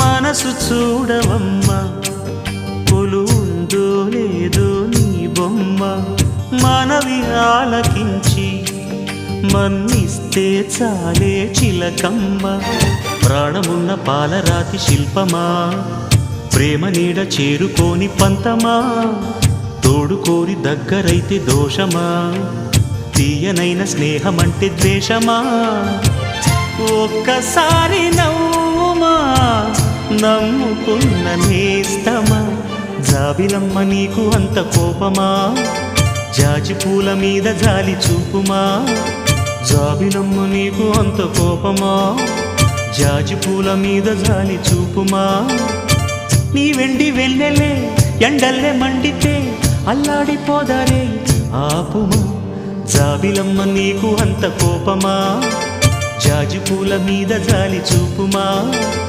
మనసు చూడవమ్మా కొలువుందో లేదో నీ బొమ్మ మనవి ఆలకించి మన్నిస్తే చాలే చిలకమ్మ ప్రాణమున్న పాలరాతి శిల్పమా ప్రేమ నీడ చేరుకోని పంతమా తోడుకోరి దగ్గరైతే దోషమా తీయనైన స్నేహమంటే ద్వేషమా ఒక్కసారి నవ్వుమా నమ్ముకున్న నేస్తమా జాబిలమ్మ నీకు అంత కోపమా జాజి పూల మీద జాలి చూపుమా జాబిలమ్మ నీకు అంత కోపమా జాజి పూల మీద జాలి చూపుమా నీ వెండి వెళ్ళలే ఎండల్లే మండితే అల్లాడిపోదారే ఆపుమా జాబిలమ్మ నీకు అంత కోపమా జాజి పూల మీద జాలి చూపుమా